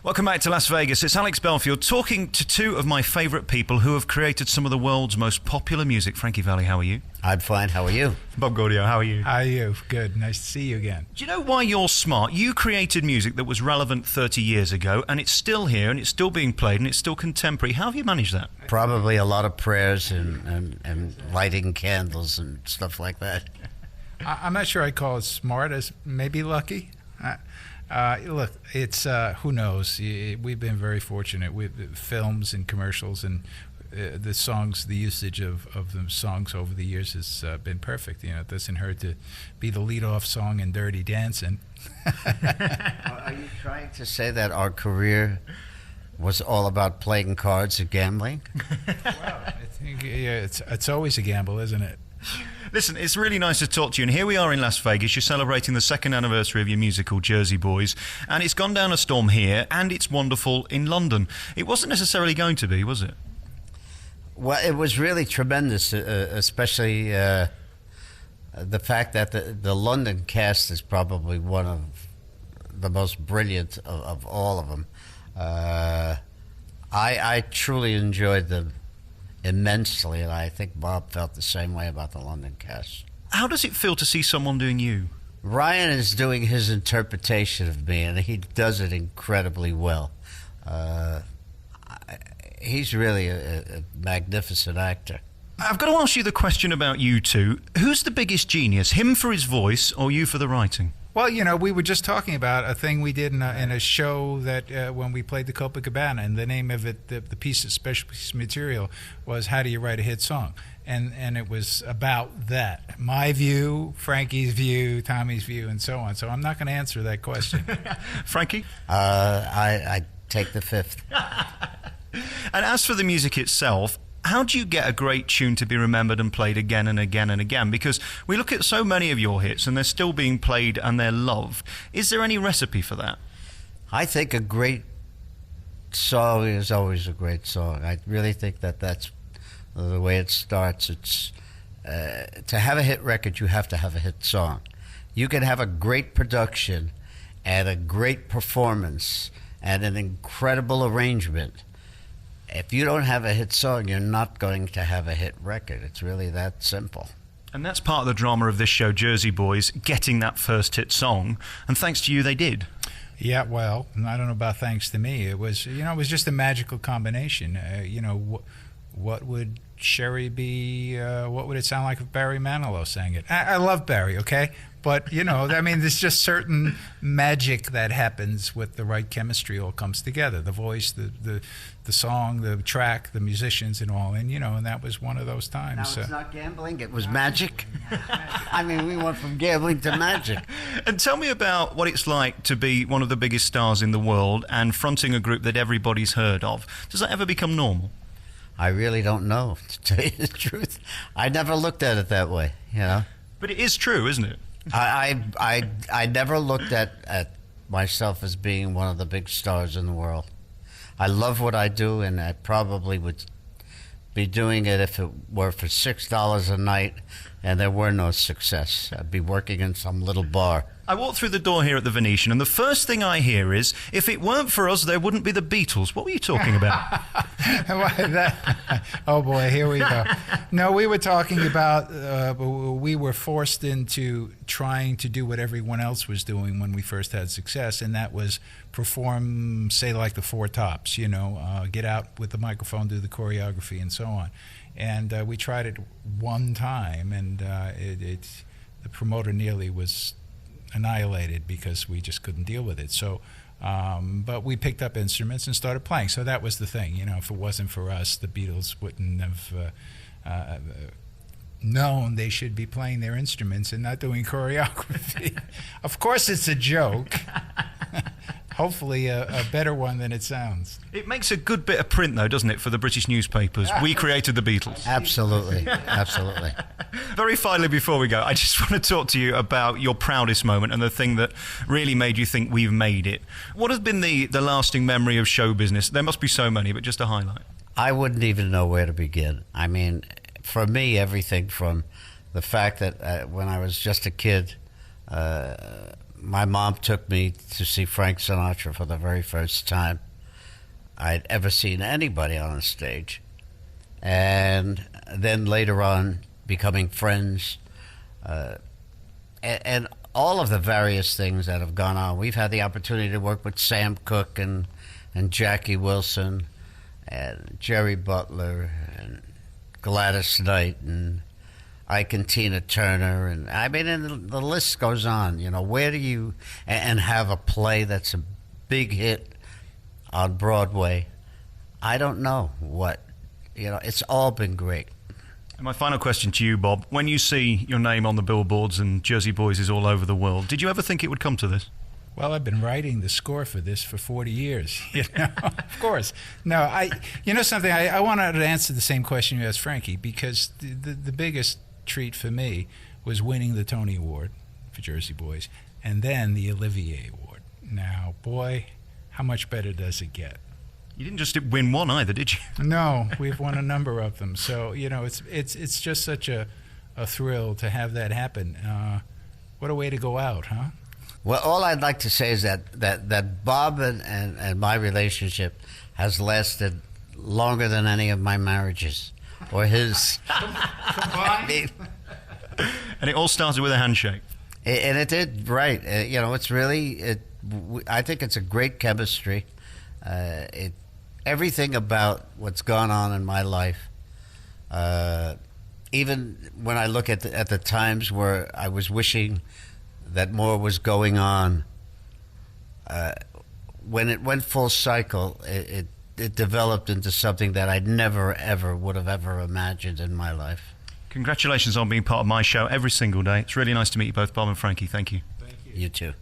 Welcome back to Las Vegas. It's Alex Belfield talking to two of my favourite people who have created some of the world's most popular music. Frankie Valli, how are you? I'm fine. How are you? Bob Gaudio, how are you? How are you? Good. Nice to see you again. Do you know why you're smart? You created music that was relevant 30 years ago, and it's still here, and it's still being played, and it's still contemporary. How have you managed that? Probably a lot of prayers and lighting candles and stuff like that. I'm not sure I'd call it smart, as maybe lucky. Look, it's who knows. We've been very fortunate with films and commercials, and the songs, the usage of the songs over the years has been perfect. You know, it doesn't hurt to be the lead-off song in Dirty Dancing. Are you trying to say that our career was all about playing cards and gambling? Well, I think it's always a gamble, isn't it? Listen, it's really nice to talk to you, and here we are in Las Vegas. You're celebrating the second anniversary of your musical Jersey Boys, and it's gone down a storm here, and it's wonderful in London. It wasn't necessarily going to be, was it? Well, it was really tremendous, especially the fact that the London cast is probably one of the most brilliant of all of them. I truly enjoyed them immensely, and I think Bob felt the same way about the London cast. How does it feel to see someone doing you? Ryan is doing his interpretation of me, and he does it incredibly well. He's really a magnificent actor. I've got to ask you the question about you two. Who's the biggest genius, him for his voice or you for the writing? Well, you know, we were just talking about a thing we did in a show that when we played the Copacabana, and the name of it, the piece of special piece of material was "How Do You Write a Hit Song?" And it was about that. My view, Frankie's view, Tommy's view, and so on. So I'm not going to answer that question. Frankie? I take the fifth. And as for the music itself, how do you get a great tune to be remembered and played again and again and again? Because we look at so many of your hits and they're still being played and they're loved. Is there any recipe for that? I think a great song is always a great song. I really think that that's the way it starts. It's to have a hit record, you have to have a hit song. You can have a great production and a great performance and an incredible arrangement. If you don't have a hit song, you're not going to have a hit record. It's really that simple. And that's part of the drama of this show, Jersey Boys, getting that first hit song. And thanks to you, they did. Yeah, well, I don't know about thanks to me. It was, it was just a magical combination. What would Sherry be? What would it sound like if Barry Manilow sang it? I love Barry, okay? But, I mean, there's just certain magic that happens with the right chemistry. All comes together. The voice, the song, the track, the musicians and all. And, and that was one of those times. Now, it's not gambling. It was magic. I mean, we went from gambling to magic. And tell me about what it's like to be one of the biggest stars in the world and fronting a group that everybody's heard of. Does that ever become normal? I really don't know, to tell you the truth. I never looked at it that way, But it is true, isn't it? I never looked at myself as being one of the big stars in the world. I love what I do, and I probably would be doing it if it were for $6 a night and there were no success. I'd be working in some little bar. I walk through the door here at the Venetian, and the first thing I hear is, if it weren't for us, there wouldn't be the Beatles. What were you talking about? Oh, boy, here we go. No, we were talking about we were forced into trying to do what everyone else was doing when we first had success, and that was perform, say, like the Four Tops, get out with the microphone, do the choreography, and so on. And we tried it one time, and the promoter nearly was annihilated because we just couldn't deal with it. So, but we picked up instruments and started playing. So that was the thing. If it wasn't for us, the Beatles wouldn't have known they should be playing their instruments and not doing choreography. Of course, it's a joke. Hopefully a better one than it sounds. It makes a good bit of print, though, doesn't it, for the British newspapers? We created the Beatles. Absolutely, absolutely. Very finally, before we go, I just want to talk to you about your proudest moment and the thing that really made you think we've made it. What has been the lasting memory of show business? There must be so many, but just a highlight. I wouldn't even know where to begin. I mean, for me, everything from the fact that when I was just a kid, my mom took me to see Frank Sinatra for the very first time I'd ever seen anybody on a stage. And then later on, becoming friends, and all of the various things that have gone on. We've had the opportunity to work with Sam Cooke and Jackie Wilson and Jerry Butler and Gladys Knight and Ike and Tina Turner, and I mean, and the list goes on. You know, where do you and have a play that's a big hit on Broadway? I don't know what. You know, it's all been great. And my final question to you, Bob: when you see your name on the billboards and Jersey Boys is all over the world, did you ever think it would come to this? Well, I've been writing the score for this for 40 years. You know, of course. No, you know something. I wanted to answer the same question you asked Frankie, because the biggest treat for me was winning the Tony Award for Jersey Boys, and then the Olivier Award. Now, boy, how much better does it get? You didn't just win one either, did you? No, we've won a number of them. So, you know, it's just such a thrill to have that happen. What a way to go out, huh? Well, all I'd like to say is that Bob and my relationship has lasted longer than any of my marriages or his. Combined? And it all started with a handshake. And it did, right. You know, it's really, I think it's a great chemistry. Everything about what's gone on in my life, even when I look at the times where I was wishing that more was going on, when it went full cycle, it developed into something that I never, ever would have ever imagined in my life. Congratulations on being part of my show every single day. It's really nice to meet you both, Bob and Frankie. Thank you. Thank you. You too.